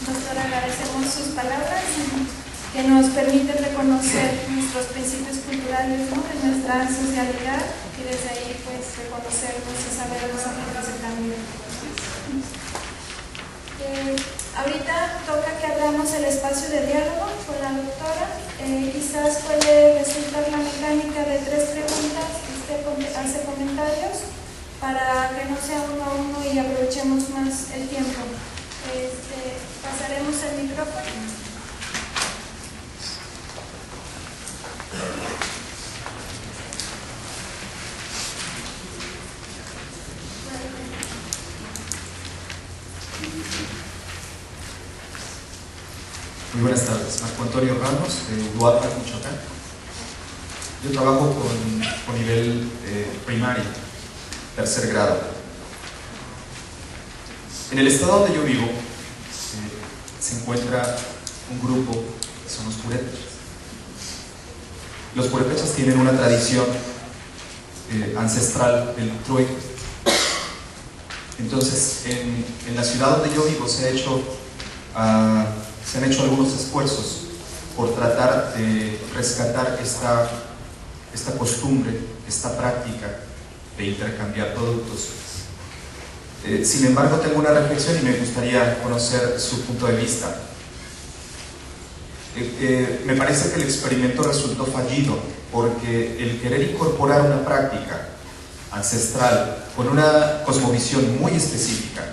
Doctora, agradecemos sus palabras que nos permiten reconocer nuestros principios culturales, ¿no?, de nuestra socialidad, y desde ahí pues reconocernos y saber los agentes de cambio. Ahorita toca que abramos el espacio de diálogo con la doctora. Quizás puede resultar la mecánica de 3 preguntas, usted hace comentarios para que no sea uno a uno y aprovechemos más el tiempo. Pasaremos el micrófono. Muy buenas tardes, Marco Antonio Ramos, de Uruapan, Michoacán. Yo trabajo con nivel primario, 3er grado. En el estado donde yo vivo se encuentra un grupo que son los purépechas. Los purépechas tienen una tradición ancestral del trueque. Entonces, en la ciudad donde yo vivo se han hecho algunos esfuerzos por tratar de rescatar esta costumbre, esta práctica de intercambiar productos. Sin embargo, tengo una reflexión y me gustaría conocer su punto de vista. Me parece que el experimento resultó fallido porque el querer incorporar una práctica ancestral con una cosmovisión muy específica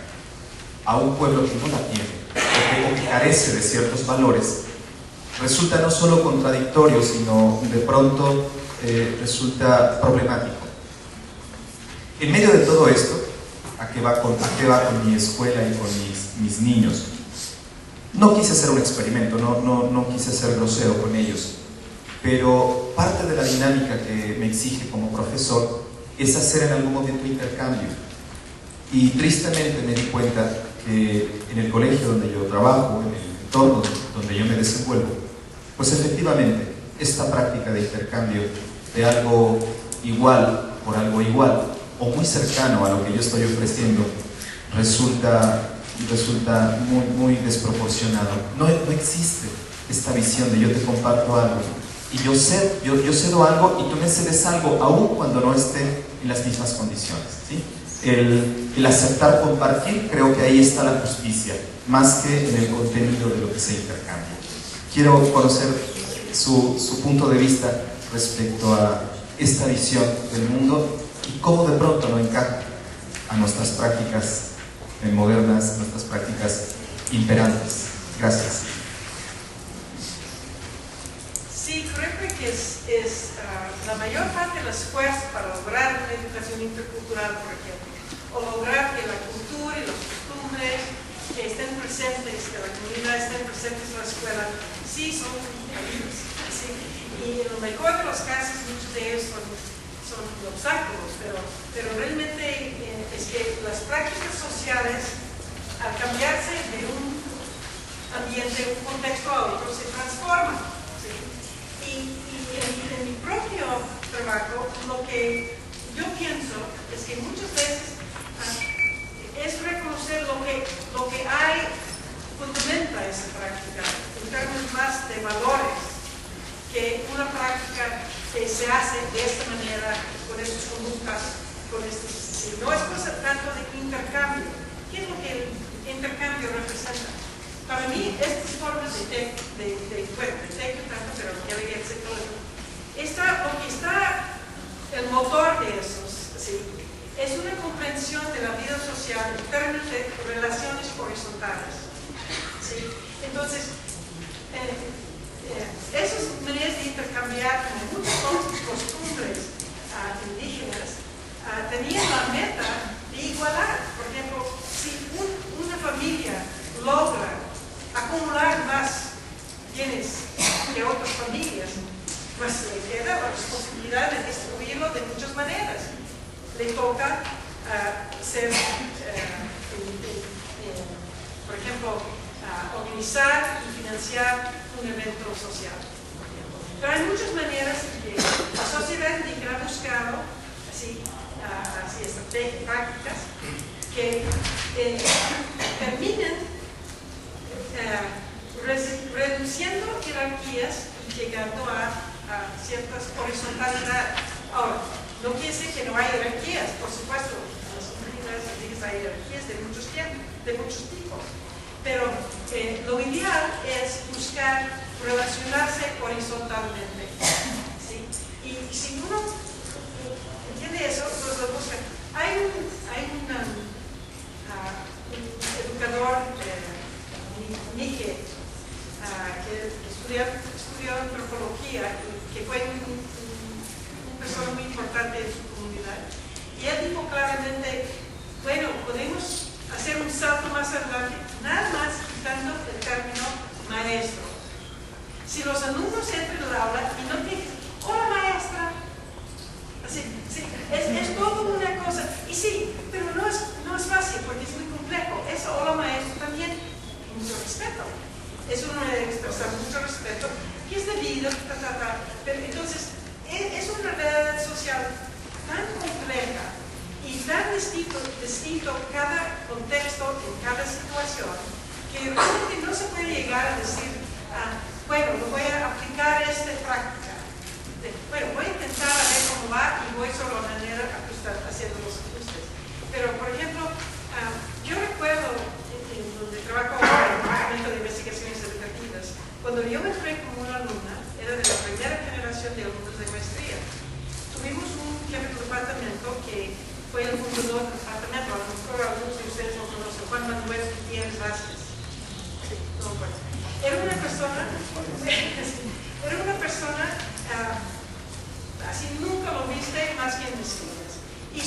a un pueblo que no la tiene o que carece de ciertos valores resulta no solo contradictorio, sino de pronto resulta problemático. En medio de todo esto, ¿a qué va con mi escuela y con mis niños? No quise hacer un experimento, no quise ser grosero con ellos, pero parte de la dinámica que me exige como profesor es hacer en algún momento intercambio. Y tristemente me di cuenta que en el colegio donde yo trabajo, en el entorno donde yo me desenvuelvo, pues efectivamente esta práctica de intercambio de algo igual por algo igual o muy cercano a lo que yo estoy ofreciendo resulta muy desproporcionado. No existe esta visión de yo te comparto algo y yo cedo algo y tú me cedes algo aún cuando no esté en las mismas condiciones, ¿sí? El aceptar compartir, creo que ahí está la justicia, más que en el contenido de lo que se intercambia. Quiero conocer su punto de vista respecto a esta visión del mundo y cómo de pronto no encaja a nuestras prácticas modernas, nuestras prácticas imperantes. Gracias. Sí, creo que es la mayor parte del esfuerzo para lograr una educación intercultural, por ejemplo, o lograr que la cultura y las costumbres que estén presentes, que la comunidad estén presentes en la escuela, sí son amigos, ¿sí? Y en lo mejor de los casos, muchos de ellos son obstáculos, pero realmente es que las prácticas sociales, al cambiarse de un ambiente, un contexto a otro, se transforman, ¿sí? Y en mi propio trabajo, lo que yo pienso es que muchas veces es reconocer lo que hay, fundamenta esa práctica en términos más de valores, que una práctica que se hace de esta manera, con estas conductas, con estos, sí, no es cosa tanto de intercambio. ¿Qué es lo que el intercambio representa? Para mí, estas formas de tequio tanto, pero ya le dije todo eso, lo que está el motor de esos, ¿sí? Es una comprensión de la vida social en términos de relaciones horizontales, ¿sí? Entonces, esas maneras de intercambiar, como muchas otras costumbres indígenas, tenían la meta de igualar. Por ejemplo, si una familia logra acumular más bienes que otras familias, pues le queda la responsabilidad de distribuirlo de muchas maneras. Le toca por ejemplo, organizar y financiar un evento social. Pero hay muchas maneras en que la sociedad indígena ha buscado así estrategias, prácticas que terminen reduciendo jerarquías y llegando a ciertas horizontalidades. Ahora, no quiere decir que no hay jerarquías, por supuesto, en las comunidades indígenas hay jerarquías de muchos tipos, pero lo ideal es buscar relacionarse horizontalmente, ¿sí? Y si uno entiende eso, pues lo busca. Hay un educador, Nike, que estudió antropología y que fue una persona muy importante en su comunidad. Y él dijo claramente, bueno, podemos hacer un salto más adelante, nada más quitando el término maestro. Si los alumnos entran al aula y no tienen, hola maestra, así, sí, es todo una cosa. Y sí, pero no es fácil porque es muy complejo. Eso, hola maestro, también mucho respeto. Es una manera de expresar mucho respeto que es debido, pero entonces es una realidad social tan compleja y tan distinto cada contexto en cada situación, que realmente no se puede llegar a decir, bueno, lo voy a aplicar esta práctica. Bueno, voy a intentar a ver cómo va y voy sobre la manera haciendo los ajustes. Pero, por ejemplo, yo recuerdo donde trabajo ahora en el Departamento de Investigaciones Educativas, cuando yo entré como una alumna, era de la primera generación de alumnos de maestría. Tuvimos un jefe de departamento que fue el fundador del departamento, a lo mejor algunos de ustedes lo conocen, Juan Manuel Gutiérrez Vázquez. Sí, no me acuerdo. Era una persona así nunca lo viste más que en mis clases. Y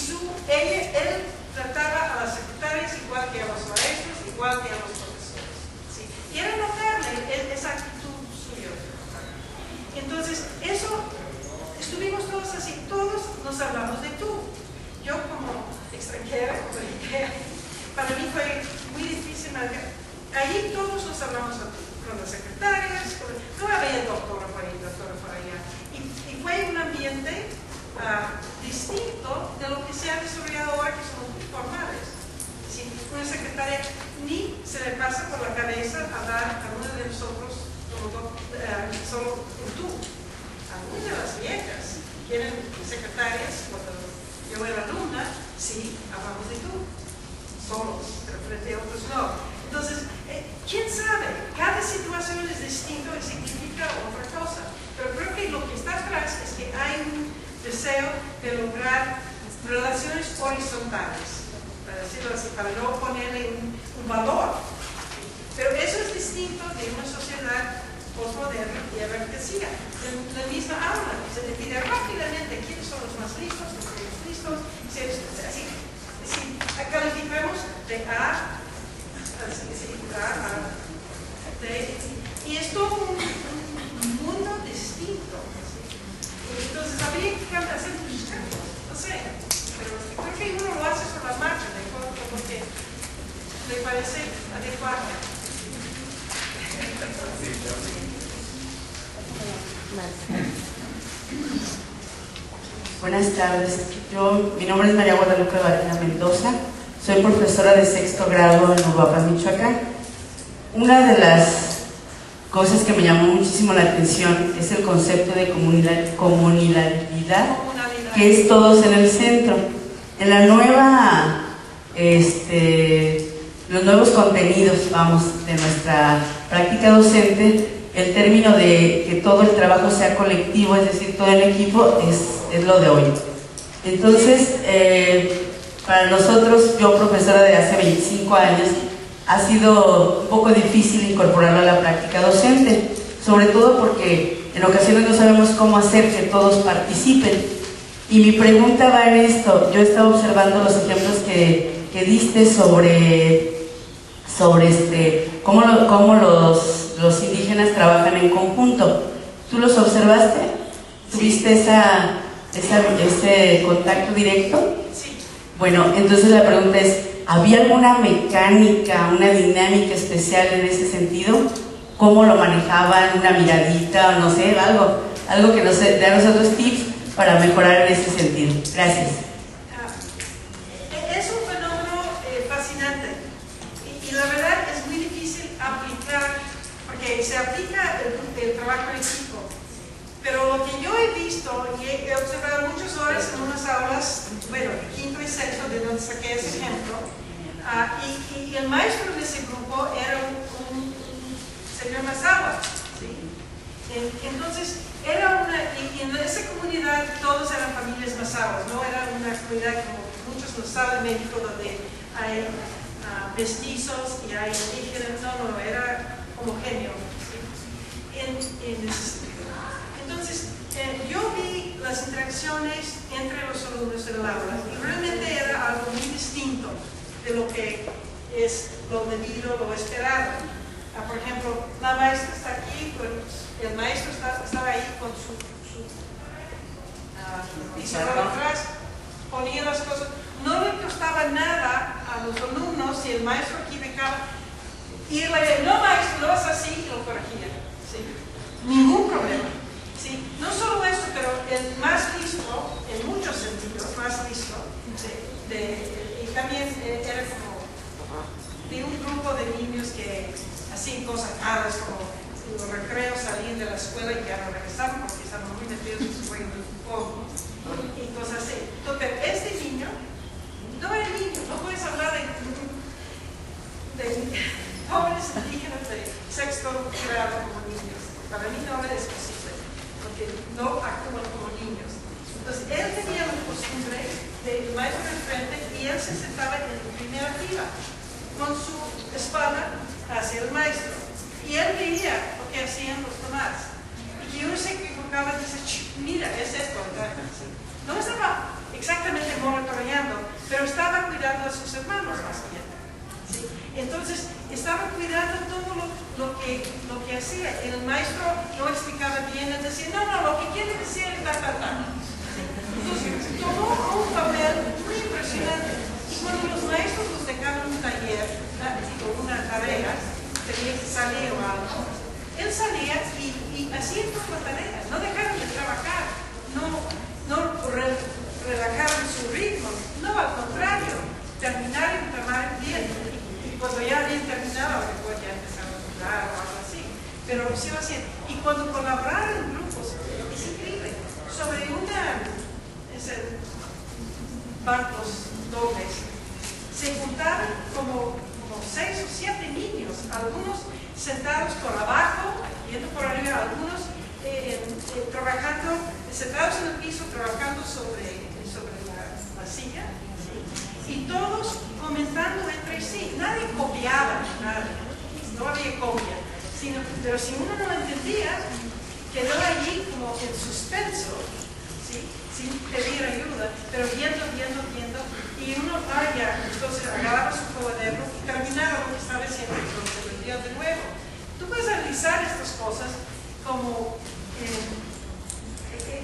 él trataba a las secretarias igual que a los maestros, igual que a los profesores, ¿sí? Y era notable esa actitud suya. Entonces, estuvimos todos así, todos nos hablamos de tú. Yo como extranjera, para mí fue muy difícil. Ahí todos nos hablamos a tú, con las secretarias, no había doctora por ahí, doctora por allá. Y fue un ambiente distinto de lo que se ha desarrollado ahora, que somos muy formales. Si una secretaria ni se le pasa por la cabeza hablar a uno de nosotros solo en tú. Algunas de las viejas quieren secretarias, cuando yo era alumna, sí, hablamos de tú, solos, pero frente a otros no. Entonces, ¿quién sabe? Cada situación es distinta y significa otra cosa. Pero creo que lo que está atrás es que hay un deseo de lograr relaciones horizontales, para decirlo así, para no ponerle un valor. Pero eso es distinto posmoderno y a ver qué siga. En la misma aula se define rápidamente quiénes son los más listos, los menos listos, así calificamos de A, y es todo un mundo distinto. Entonces habría que hacer un cambio, no sé, pero creo que uno lo hace sobre la marcha, de acuerdo con lo que le parece adecuado. Buenas tardes, mi nombre es María Guadalupe Varela Mendoza, soy profesora de 6º grado en Uruapan, Michoacán. Una de las cosas que me llamó muchísimo la atención es el concepto de comunalidad, que es todos en el centro. En la nueva, los nuevos contenidos, vamos, de nuestra práctica docente, el término de que todo el trabajo sea colectivo, es decir, todo el equipo, es lo de hoy. Entonces, para nosotros, yo profesora de hace 25 años, ha sido un poco difícil incorporarlo a la práctica docente, sobre todo porque en ocasiones no sabemos cómo hacer que todos participen. Y mi pregunta va en esto. Yo he estado observando los ejemplos que diste sobre cómo los indígenas trabajan en conjunto. ¿Tú los observaste? ¿Tuviste ese contacto directo? Sí. Bueno, entonces la pregunta es, ¿había alguna mecánica, una dinámica especial en ese sentido? ¿Cómo lo manejaban? ¿Una miradita o no sé, algo que nos dé a nosotros tips para mejorar en ese sentido? Gracias. Es un fenómeno fascinante y la verdad es muy difícil aplicar, porque se aplica el trabajo en equipo, pero lo que yo he visto y he observado muchas horas en unas aulas, bueno, quinto y sexto, de donde saqué ese ejemplo, y el maestro de ese grupo era un señor Mazahua, ¿sí? Entonces, y en esa comunidad todos eran familias Mazahuas, no era una comunidad como muchos no saben en México, donde hay mestizos y hay indígenas, no, era homogéneo, ¿sí? En ese sentido. Entonces, yo vi las interacciones entre los alumnos en el aula y realmente era algo muy distinto de lo que es lo debido, lo esperado. Por ejemplo, la maestra está aquí, el maestro estaba ahí con su pizarra atrás, ponía las cosas. No le costaba nada a los alumnos si el maestro equivocaba y le decía, no maestro, lo vas así, y lo corregía. ¿Sí? Ningún problema. ¿Sí? No solo eso, pero el más listo, en muchos sentidos, más listo, y también era como de un grupo de niños que hacían cosas raras, como los recreos salían de la escuela y ya no regresaban porque estaban muy metidos en su juego de fútbol y cosas así. Entonces, este niño no era niño, no puedes hablar de jóvenes indígenas de 6º grado como niños. Para mí no es posible, porque no actúan como niños. Entonces, él tenía la costumbre del maestro enfrente y él se sentaba en la primera fila con su espalda hacia el maestro. Y él veía lo que hacían los demás. Y uno se equivocaba y dice, mira, es esto. No estaba exactamente monitoreando, pero estaba cuidando a sus hermanos más bien. ¿Sí? Entonces, estaba cuidando todo lo que hacía. El maestro no explicaba bien, él decía, no, lo que quiere decir es tal. Entonces, tomó un papel muy impresionante. Y cuando los maestros nos dejaban un taller, una tarea, tenía que salir o algo, él salía y hacía toda la tarea, no dejaron de trabajar, no relajaron su ritmo, no, al contrario, terminaron de trabajar bien. Y cuando ya habían terminado, después ya empezaron a jugar o algo así. Pero sí lo hacían. Y cuando colaboraron en grupos, es increíble, sobre bancos dobles, se juntaban como 6 o 7 niños, algunos sentados por abajo, yendo por arriba, algunos trabajando, sentados en el piso, trabajando sobre la silla, ¿sí? Y todos comentando entre sí. Nadie copiaba, no había copia, Pero si uno no entendía, quedó allí como en suspenso, ¿sí? Sin pedir ayuda, pero viendo, y uno entonces agarraba su cuaderno y terminaba lo que estaba haciendo y lo repetía de nuevo. Tú puedes analizar estas cosas como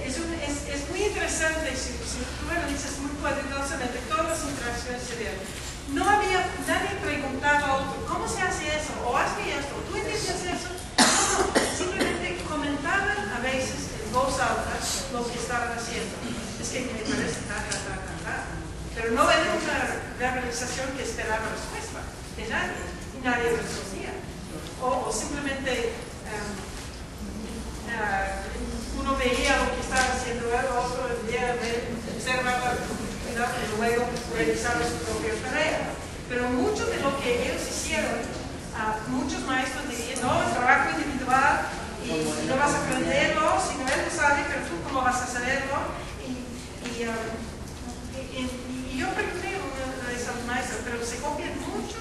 es muy interesante si tú analizas muy cuidadosamente todas las interacciones cerebrales. Nadie preguntaba a otro, ¿cómo se hace eso? O hazme esto, ¿tú entiendes eso? No, simplemente comentaban a veces en voz alta lo que estaban haciendo. Es que me parece ta. Pero no era una verbalización que esperaba respuesta de nadie, y nadie respondía. O simplemente uno veía lo que estaba haciendo el otro, observaba y luego realizaba su propia tarea. Pero mucho de lo que ellos hicieron, muchos maestros dirían, no, el trabajo individual y no vas a aprenderlo, si no él lo sabe, pero tú cómo vas a saberlo. Y yo pregunté a una de esas maestras, pero se copian mucho.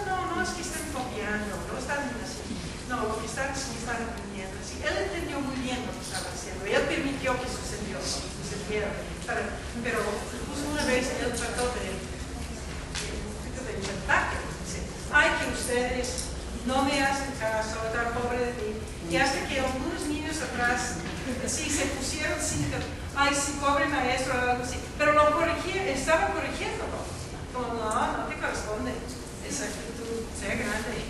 No, es que están copiando, no están así. No, lo que están es que están aprendiendo. Así, él entendió muy bien lo que estaba haciendo y él permitió que sucediera. Pero incluso una vez él trató de inventar, dice, ay, que ustedes no me hacen caso, tan pobre de mí. Y hasta que algunos niños atrás sí se pusieron cinco, ay, sí, pobre maestro, o algo así. Pero lo corregía, estaba corrigiéndolo. Como, no te corresponde esa actitud, sea grande.